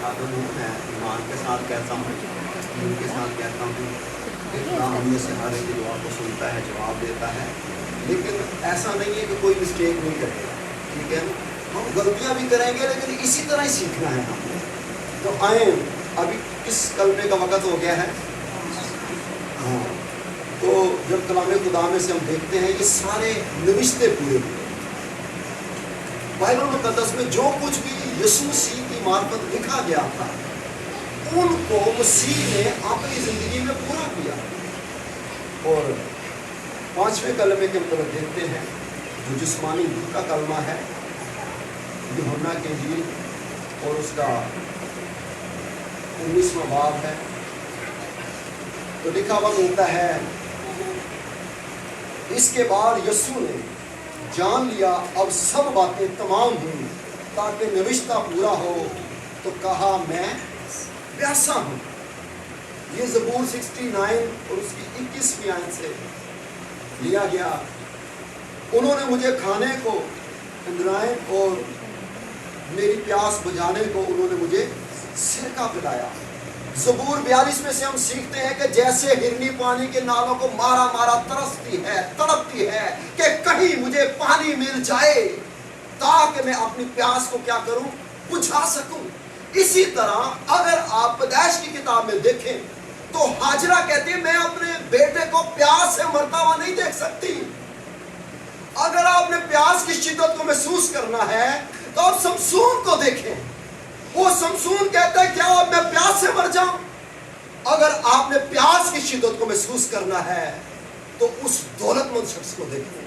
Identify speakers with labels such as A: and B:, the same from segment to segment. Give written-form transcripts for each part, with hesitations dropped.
A: आदम हूँ, मैं ईमान के साथ कहता हूँ, यकीन के साथ कहता हूँ कि खुदा हम में से हर एक की दुआ को सुनता है, जवाब देता है। लेकिन ऐसा नहीं है कि कोई मिस्टेक नहीं करेगा, ठीक है। हम गलतियाँ भी करेंगे लेकिन इसी तरह ही सीखना है हमने। तो आए, अभी किस कलमे का वक़्त हो गया है? हाँ, तो जब कलाम खुदा में से हम देखते हैं ये सारे नविश्ते पूरे हुए। बाइबल मुक़द्दस में जो कुछ भी यीशु मसीह की मार्फत लिखा गया था उनको मसीह ने अपनी ज़िंदगी में पूरा किया। और 5वें कलमे के मतलब देखते हैं जो जिस्मानी दुख का कलमा है, यूहन्ना की इंजील और उसका 19वां बाब है। तो लिखा हुआ मिलता है, इसके बाद यीशु ने जान लिया अब सब बातें तमाम हुई ताकि नविश्ता पूरा हो, तो कहा मैं प्यासा हूँ। ये ज़बूर 69 और उसकी 21वीं आयत से लिया गया। उन्होंने मुझे खाने को इंद्राएं और मेरी प्यास बुझाने को उन्होंने मुझे सिरका पिलाया। ज़बूर 42 में से हम सीखते हैं कि जैसे हिरनी पानी के नालों को मारा मारा तरसती है, तड़पती है कि कहीं मुझे पानी मिल जाए ताकि मैं अपनी प्यास को क्या करूं, बुझा सकूं। इसी तरह अगर आप पैदाइश की किताब में देखें तो हाजरा कहती है मैं अपने बेटे को प्यास से मरता हुआ नहीं देख सकती। अगर आपने प्यास की शिद्दत को महसूस करना है तो आप शमसून को देखें। वो शमसून कहता है क्या अब मैं प्यास से मर जाऊं? अगर आपने प्यास की शिद्दत को महसूस करना है तो उस दौलतमंद शख्स को देखें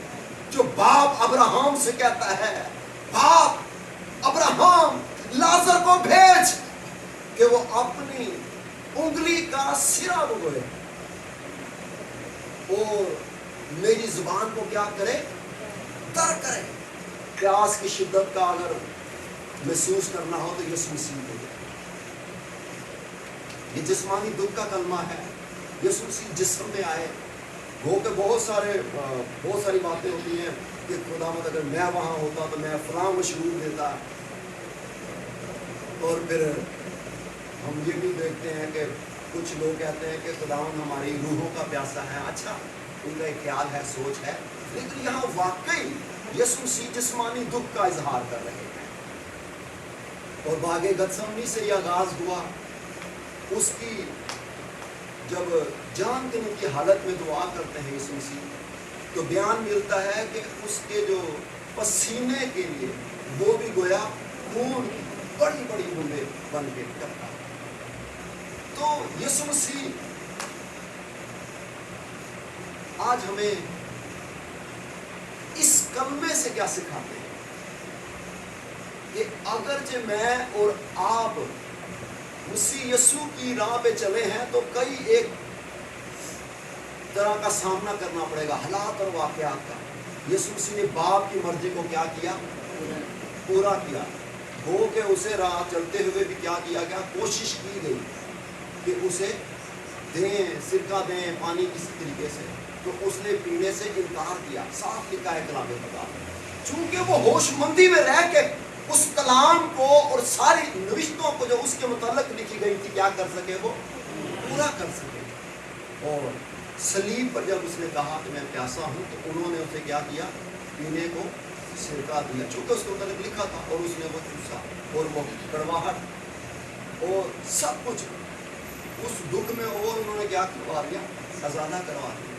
A: जो बाप अब्राहम से कहता है, बाप अब्राहम लाजर को भेज कि वो अपनी उंगली का सिरा डुबोए और मेरी जुबान को क्या करे, तर करे। प्यास की शिद्दत का अगर महसूस करना हो तो यीशु मसीह को दे। ये जिस्मानी दुख का कलमा है। यीशु मसीह जिस्म में आए, हो के बहुत सारी बातें होती हैं कि खुदावंद अगर मैं वहाँ होता तो मैं फलां मशरूब देता। और फिर हम ये भी देखते हैं कि कुछ लोग कहते हैं कि खुदावंद हमारी रूहों का प्यासा है। अच्छा, उनका एक ख्याल है, सोच है, लेकिन यहाँ वाकई यीशु मसीह जिस्मानी दुख का इजहार कर रहे हैं। और बागे गतसमनी से यह आगाज हुआ, उसकी जब जान देने की हालत में दुआ करते हैं यीशु मसीह, तो बयान मिलता है कि उसके जो पसीने के लिए वो भी गोया खून की बड़ी बड़ी बूंदें बन के टपका। तो यीशु मसीह आज हमें इस कलमे से क्या सिखाते हैं कि अगरचे मैं और आप मसीह यीशु की राह पे चले हैं तो कई एक तरह का सामना करना पड़ेगा, हालात और वाकयात का। यीशु मसीह ने बाप की मर्जी को क्या किया, पूरा किया। हो के उसे राह चलते हुए भी क्या किया गया, कोशिश की गई कि उसे दें, सिरका दें पानी किसी तरीके से, तो उसने पीने से इनकार किया। साफ लिखा है कलाम खुदा। चूंकि वो होशमंदी में रह के उस कलाम को और सारी नविश्तों को जो उसके मुताल्लिक लिखी गई थी क्या कर सके, वो पूरा कर सके। और सलीब पर जब उसने कहा कि मैं प्यासा हूँ, तो उन्होंने उसे क्या किया, पीने को सिरका दिया, चूंकि उसके मुताल्लिक लिखा था, और उसने वो चूसा और वो कड़वाहट और सब कुछ उस दुख में और उन्होंने क्या करवा दिया, आज़ादा करवा दिया।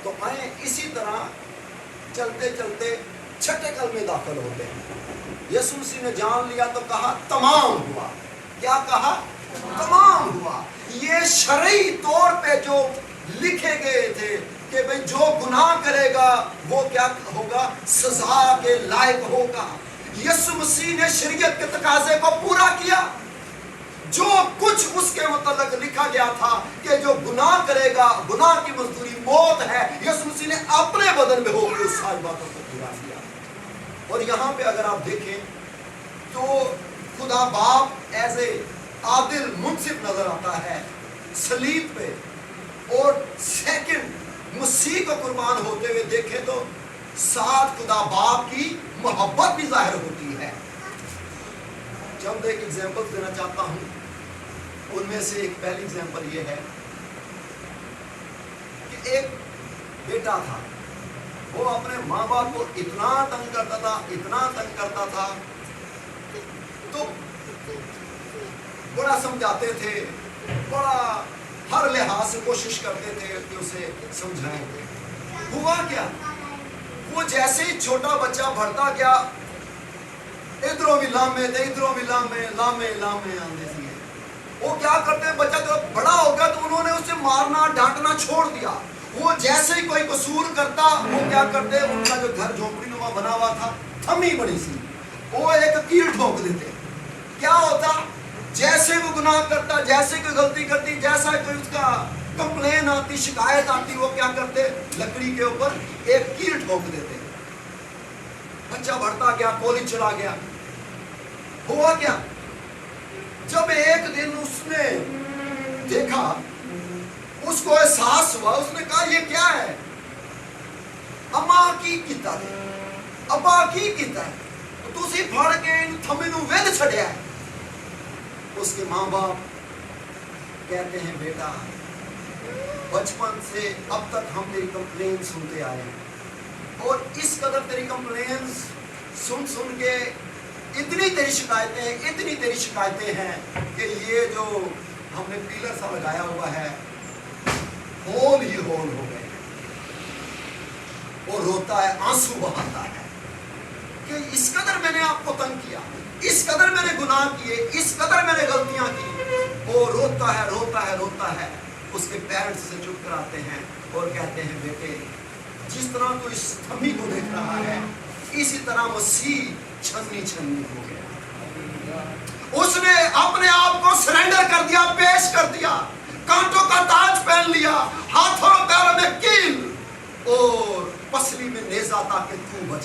A: तो आए इसी तरह चलते चलते छठे कल में दाखिल होते हैं। यीशु मसीह ने जान लिया तो कहा तमाम हुआ। क्या कहा, तमाम हुआ। ये शरई तौर पे जो लिखे गए थे कि भाई जो गुनाह करेगा वो क्या होगा, सजा के लायक होगा। यीशु मसीह ने शरीयत के तकाजे को पूरा किया। जो कुछ उसके मुताल्लिक लिखा गया था कि जो गुनाह करेगा गुनाह की मजदूरी मौत है, यीशु मसीह ने अपने बदन में होकर उस सारी बातों को पूरा किया। और यहाँ पे अगर आप देखें तो खुदा बाप ऐसे आदिल मुंसिफ नजर आता है सलीब पे, और सेकंड मसीह को कुर्बान होते हुए देखें तो साथ खुदा बाप की मोहब्बत भी जाहिर होती है। चंद एक एग्जाम्पल देना चाहता हूँ। उनमें से एक पहली एग्जाम्पल ये है कि एक बेटा था, वो अपने माँ बाप को इतना तंग करता था, इतना तंग करता था, तो बड़ा समझाते थे, बड़ा हर लिहाज से कोशिश करते थे कि उसे समझाएं। हुआ क्या, वो जैसे ही छोटा बच्चा बढ़ता गया, इधरों भी लामे थे, इधरों भी लामे लामे लामे आंधे थे। वो क्या करते हैं, बच्चा जब बड़ा हो गया तो उन्होंने उसे मारना डांटना छोड़ दिया। वो जैसे ही कोई कसूर करता, वो क्या करते, उनका जो घर झोपड़ी नुमा बना हुआ था, थमी बड़ी सी, वो एक कील ठोक देते। क्या होता, जैसे वो गुनाह करता, जैसे कोई गलती करती, जैसा कोई उसका कंप्लेन आती, शिकायत आती, वो क्या करते, लकड़ी के ऊपर एक कील ठोक देते। बच्चा बढ़ता गया, कॉलेज चला गया। हुआ क्या, जब एक दिन उसने देखा, उसको एहसास हुआ, उसने कहा ये क्या है, अम्मा की कीता है, अब्बा की कीता है, तुसी फड़ के इन थमे नू वेद छड़िया है। उसके माँ बाप कहते हैं, बेटा बचपन से अब तक हम तेरी कंप्लेन सुनते आए हैं, और इस कदर तेरी कंप्लेन सुन सुन के इतनी तेरी शिकायतें हैं कि ये जो हमने पिलर सा लगाया हुआ है, होल ही होल हो गए। वो रोता है, आंसू बहाता है कि इस कदर मैंने आपको तंग किया, इस कदर मैंने गुनाह किए, इस कदर मैंने गलतियां की। वो रोता है, रोता है, रोता है। उसके पेरेंट्स से चुप कराते हैं और कहते हैं, बेटे जिस तरह तू इस थमी को देख रहा है, इसी तरह मसीह छन्नी छन्नी हो गया। उसने अपने आप को सरेंडर कर दिया, पेश कर दिया, कांटों का ताज पहन लिया, हाथों पैरों में कील और पसली में नेजा, ताकि तू बचे।